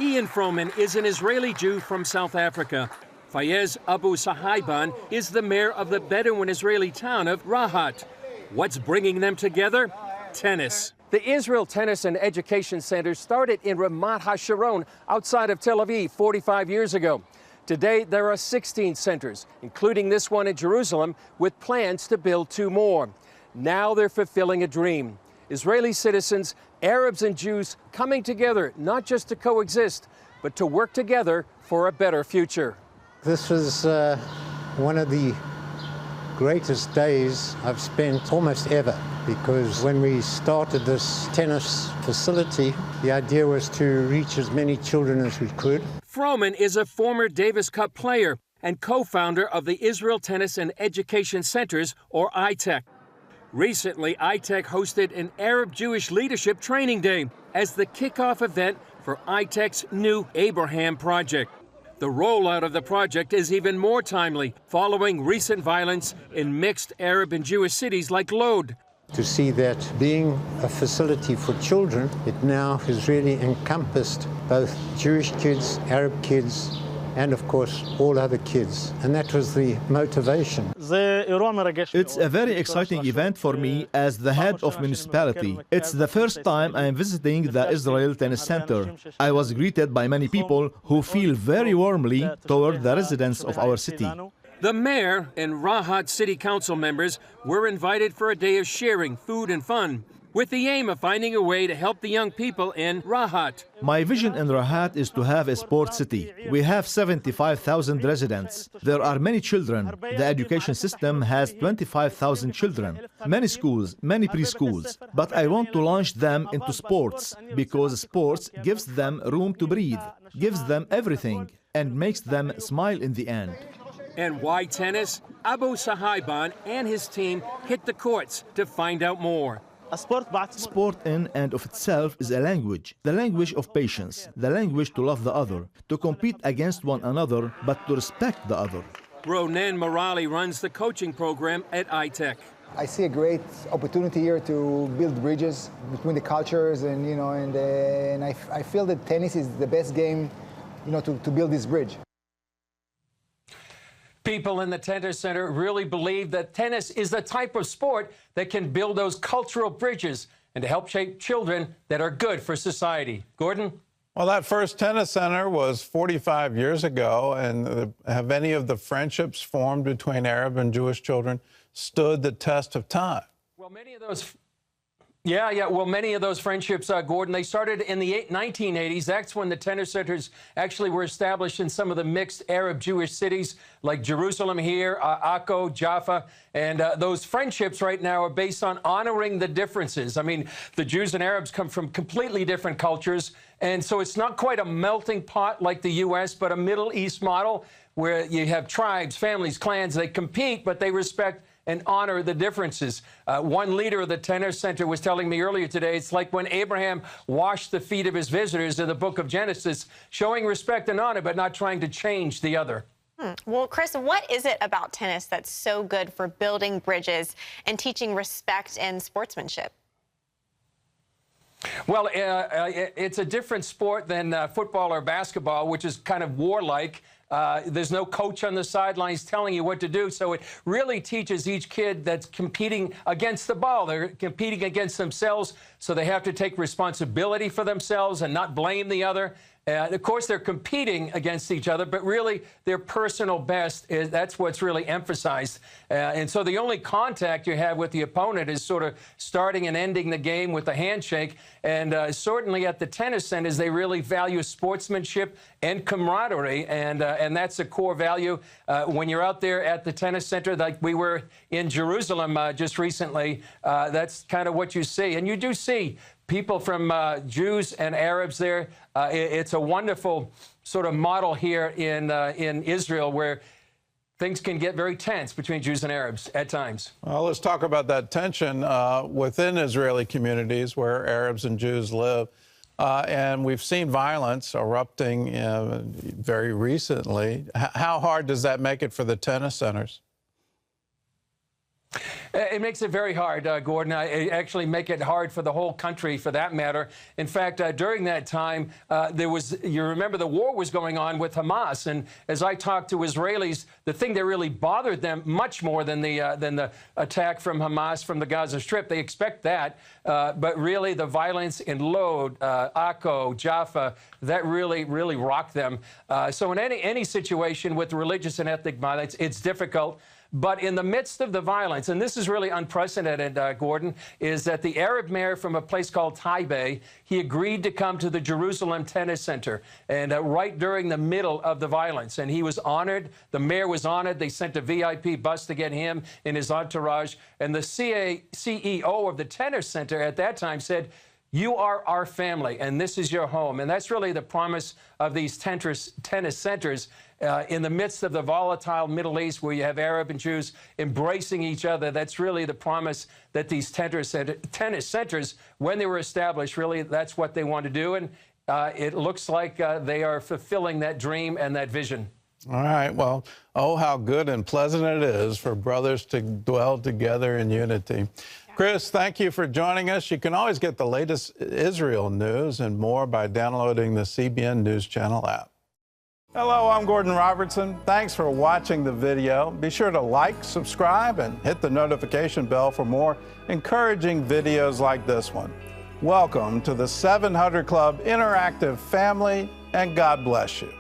Ian Froman is an Israeli Jew from South Africa. Fayez Abu Sahaiban is the mayor of the Bedouin Israeli town of Rahat. What's bringing them together? Tennis. The Israel Tennis and Education Center started in Ramat HaSharon outside of Tel Aviv 45 years ago. Today, there are 16 centers, including this one in Jerusalem, with plans to build 2 more. Now they're fulfilling a dream. Israeli citizens, Arabs and Jews coming together, not just to coexist, but to work together for a better future. This was one of the greatest days I've spent almost ever, because when we started this tennis facility, the idea was to reach as many children as we could. Froman is a former Davis Cup player and co-founder of the Israel Tennis and Education Centers, or ITEC. Recently, ITEC hosted an Arab-Jewish Leadership Training Day as the kickoff event for ITEC's new Abraham Project. The rollout of the project is even more timely following recent violence in mixed Arab and Jewish cities like Lod. To see that being a facility for children, it now has really encompassed both Jewish kids, Arab kids, and of course all other kids. And that was the motivation. It's a very exciting event for me as the head of municipality. It's the first time I am visiting the Israel Tennis Center. I was greeted by many people who feel very warmly toward the residents of our city. The mayor and Rahat City Council members were invited for a day of sharing food and fun, with the aim of finding a way to help the young people in Rahat. My vision in Rahat is to have a sports city. We have 75,000 residents. There are many children. The education system has 25,000 children. Many schools, many preschools. But I want to launch them into sports, because sports gives them room to breathe, gives them everything, and makes them smile in the end. And why tennis? Abu Sahaiban and his team hit the courts to find out more. Sport in and of itself is a language, the language of patience, the language to love the other, to compete against one another, but to respect the other. Ronen Morali runs the coaching program at ITEC. I see a great opportunity here to build bridges between the cultures, and and I feel that tennis is the best game, to build this bridge. People in the tennis center really believe that tennis is the type of sport that can build those cultural bridges and to help shape children that are good for society. Gordon? Well, that first tennis center was 45 years ago, and have any of the friendships formed between Arab and Jewish children stood the test of time? Well, many of those... Well, many of those friendships, Gordon, they started in the 1980s. That's when the tennis centers actually were established in some of the mixed Arab-Jewish cities like Jerusalem here, Akko, Jaffa. And those friendships right now are based on honoring the differences. I mean, the Jews and Arabs come from completely different cultures. And so it's not quite a melting pot like the U.S., but a Middle East model where you have tribes, families, clans. They compete, but they respect and honor the differences. One leader of the tennis center was telling me earlier today, it's like when Abraham washed the feet of his visitors in the book of Genesis, showing respect and honor, but not trying to change the other. Well, Chris, what is it about tennis that's so good for building bridges and teaching respect and sportsmanship? Well, it's a different sport than football or basketball, which is kind of warlike. There's no coach on the sidelines telling you what to do, so it really teaches each kid that's competing against the ball. They're competing against themselves, so they have to take responsibility for themselves and not blame the other. Of course, they're competing against each other, but really their personal best, that's what's really emphasized. And so the only contact you have with the opponent is sort of starting and ending the game with a handshake. And certainly at the tennis centers, they really value sportsmanship and camaraderie, and that's a core value. When you're out there at the tennis center, like we were in Jerusalem just recently, that's kind of what you see. And you do see people from Jews and Arabs there. It's a wonderful sort of model here in Israel where things can get very tense between Jews and Arabs at times. Well, let's talk about that tension within Israeli communities where Arabs and Jews live. And we've seen violence erupting very recently. How hard does that make it for the tennis centers? It makes it very hard, Gordon. It actually make it hard for the whole country, for that matter. In fact, during that time, you remember the war was going on with Hamas. And as I talked to Israelis, the thing that really bothered them much more than the attack from Hamas from the Gaza Strip, they expect that. But really, the violence in Lod, Akko, Jaffa, that really rocked them. So in any situation with religious and ethnic violence, it's difficult. But in the midst of the violence, and this is really unprecedented, Gordon, is that the Arab mayor from a place called Taipei, he agreed to come to the Jerusalem Tennis Center, and right during the middle of the violence. And he was honored. The mayor was honored. They sent a VIP bus to get him and his entourage. And the CEO of the tennis center at that time said, "You are our family, and this is your home." And that's really the promise of these tennis centers in the midst of the volatile Middle East, where you have Arab and Jews embracing each other. That's really the promise that these tennis centers, when they were established, really that's what they want to do. And it looks like they are fulfilling that dream and that vision. All right. Well, oh, how good and pleasant it is for brothers to dwell together in unity. Chris, thank you for joining us. You can always get the latest Israel news and more by downloading the CBN News Channel app. Hello, I'm Gordon Robertson. Thanks for watching the video. Be sure to like, subscribe, and hit the notification bell for more encouraging videos like this one. Welcome to the 700 Club Interactive family, and God bless you.